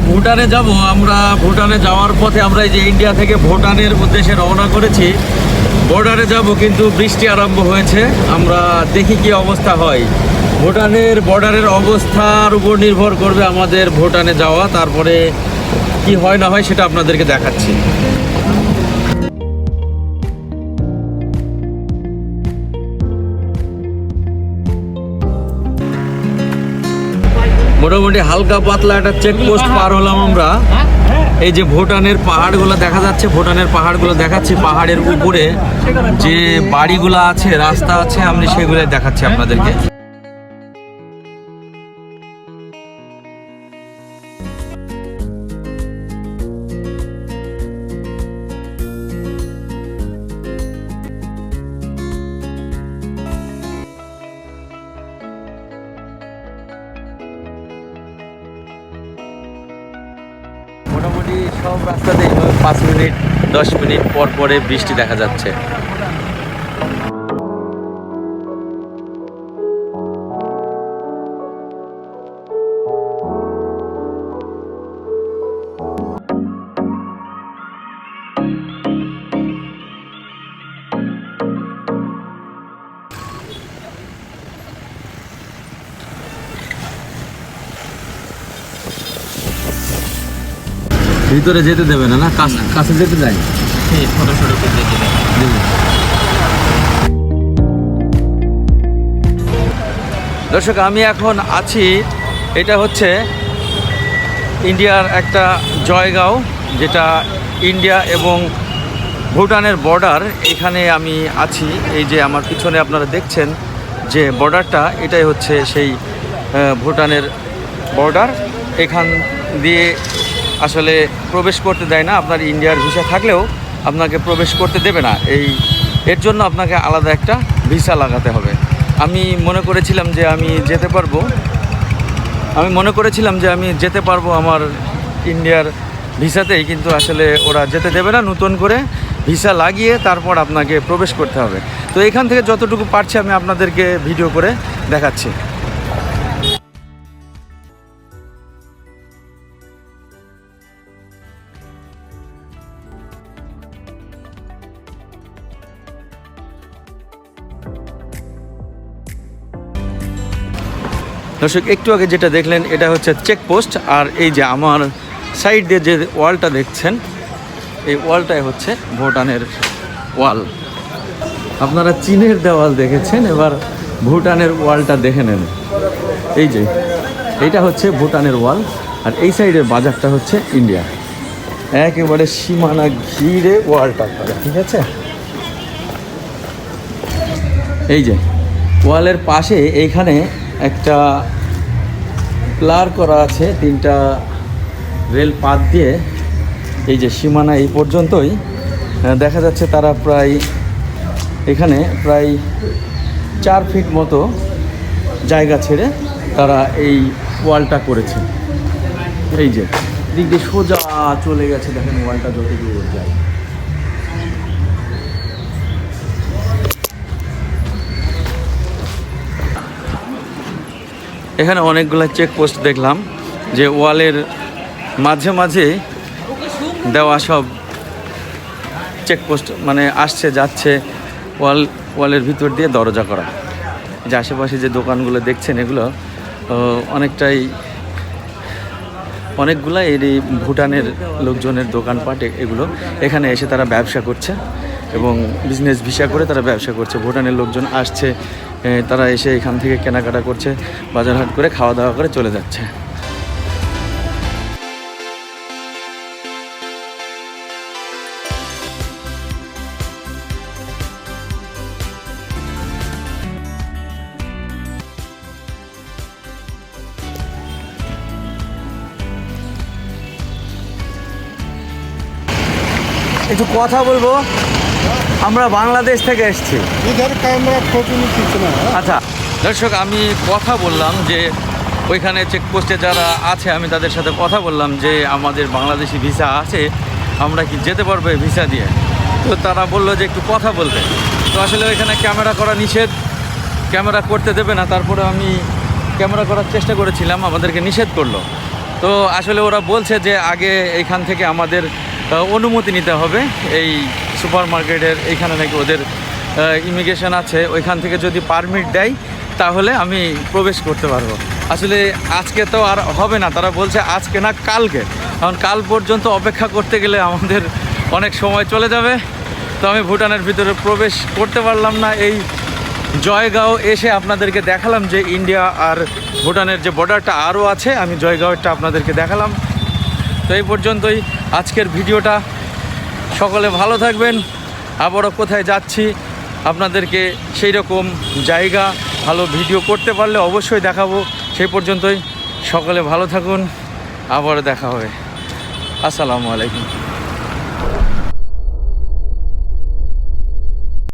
ভুটানে যাব আমরা। ভুটানে যাওয়ার পথে আমরা এই যে ইন্ডিয়া থেকে ভুটানের উদ্দেশ্যে রওনা করেছি। বর্ডারে যাব, কিন্তু বৃষ্টি আরম্ভ হয়েছে। আমরা দেখি কি অবস্থা হয়। ভুটানের বর্ডারের অবস্থার উপর নির্ভর করবে আমাদের ভুটানে যাওয়া। তারপরে কি হয় না হয় সেটা আপনাদেরকে দেখাচ্ছি। মোটামুটি হালকা পাতলা একটা চেকপোস্ট পার হলাম আমরা। এই যে ভুটানের পাহাড়গুলো দেখা যাচ্ছে, ভুটানের পাহাড়গুলো দেখাচ্ছি। পাহাড়ের উপরে যে বাড়িগুলো আছে, রাস্তা আছে, আমি সেগুলো দেখাচ্ছি আপনাদেরকে। মোটামুটি সব রাস্তাতেই 5 মিনিট 10 মিনিট পর পরে বৃষ্টি দেখা যাচ্ছে। ভিতরে যেতে দেবে না, না কাছে যেতে যায়। দর্শক, আমি এখন আছি, এটা হচ্ছে ইন্ডিয়ার একটা জয়গাঁও, যেটা ইন্ডিয়া এবং ভুটানের বর্ডার। এখানে আমি আছি। এই যে আমার পিছনে আপনারা দেখছেন যে বর্ডারটা, এটাই হচ্ছে সেই ভুটানের বর্ডার। এখান দিয়ে আসলে প্রবেশ করতে দেয় না। আপনার ইন্ডিয়ার ভিসা থাকলেও আপনাকে প্রবেশ করতে দেবে না। এর জন্য আপনাকে আলাদা একটা ভিসা লাগাতে হবে। আমি মনে করেছিলাম যে আমি যেতে পারবো আমার ইন্ডিয়ার ভিসাতেই, কিন্তু আসলে ওরা যেতে দেবে না। নতুন করে ভিসা লাগিয়ে তারপর আপনাকে প্রবেশ করতে হবে। তো এখান থেকে যতটুকু পারছি আমি আপনাদেরকে ভিডিও করে দেখাচ্ছি। দর্শক, একটু আগে যেটা দেখলেন এটা হচ্ছে চেকপোস্ট। আর এই যে আমার সাইড দিয়ে যে ওয়ালটা দেখছেন, এই ওয়ালটাই হচ্ছে ভুটানের ওয়াল। আপনারা চীনের দেওয়াল দেখেছেন, এবার ভুটানের ওয়ালটা দেখে নেন। এই যে এইটা হচ্ছে ভুটানের ওয়াল, আর এই সাইডের বাজারটা হচ্ছে ইন্ডিয়া। একেবারে সীমানা ঘিরে ওয়ালটা করা, ঠিক আছে। এই যে ওয়ালের পাশে এইখানে একটা প্লার করা আছে, 3টা রেল পাত দিয়ে। এই যে সীমানা এই পর্যন্তই দেখা যাচ্ছে। তারা এখানে প্রায় 4 ফিট মতো জায়গা ছেড়ে তারা এই ওয়ালটা করেছে। এই যে দিক দিয়ে সোজা চলে গেছে, দেখেন ওয়ালটা যতদূর যায়। এখানে অনেকগুলো চেকপোস্ট দেখলাম, যে ওয়ালের মাঝে মাঝে দেওয়া সব চেকপোস্ট, মানে আসছে যাচ্ছে ওয়ালের ভিতর দিয়ে দরজা করা। যে আশেপাশে যে দোকানগুলো দেখছেন, এগুলো অনেকগুলো এই ভুটানের লোকজনের দোকানপাট। এগুলো এখানে এসে তারা ব্যবসা করছে এবং বিজনেস ভিসা করে তারা ব্যবসা করছে। ভুটানের লোকজন আসছে, তারা এসে এখান থেকে কেনাকাটা করছে, বাজারহাট করে খাওয়া দাওয়া করে চলে যাচ্ছে। একটু কথা বলবো, আমরা বাংলাদেশ থেকে এসেছি। আচ্ছা দর্শক, আমি কথা বললাম যে ওইখানে চেকপোস্টে যারা আছে, আমি তাদের সাথে কথা বললাম যে আমাদের বাংলাদেশি ভিসা আছে, আমরা কি যেতে পারবো ভিসা দিয়ে। তো তারা বললো যে একটু কথা বলবে। তো আসলে ওইখানে ক্যামেরা করা নিষেধ, ক্যামেরা করতে দেবে না। তারপরে আমি ক্যামেরা করার চেষ্টা করেছিলাম, আমাদেরকে নিষেধ করলো। তো আসলে ওরা বলছে যে আগে এইখান থেকে আমাদের অনুমতি নিতে হবে, এই সুপার মার্কেটের এইখানে নাকি ওদের ইমিগ্রেশন আছে, ওইখান থেকে যদি পারমিট দেয় তাহলে আমি প্রবেশ করতে পারবো। আসলে আজকে তো আর হবে না, তারা বলছে আজকে না কালকে, কারণ কাল পর্যন্ত অপেক্ষা করতে গেলে আমাদের অনেক সময় চলে যাবে। তো আমি ভুটানের ভিতরে প্রবেশ করতে পারলাম না। এই জয়গাঁও এসে আপনাদেরকে দেখালাম যে ইন্ডিয়া আর ভুটানের যে বর্ডারটা আরও আছে, আমি জয়গাঁওটা আপনাদেরকে দেখালাম। তো এই পর্যন্তই আজকের ভিডিওটা। সকলে ভালো থাকবেন। আবারও কোথায় যাচ্ছি আপনাদেরকে সেই রকম জায়গা ভালো ভিডিও করতে পারলে অবশ্যই দেখাবো। সেই পর্যন্তই সকলে ভালো থাকুন, আবারও দেখা হবে। আসসালামু আলাইকুম।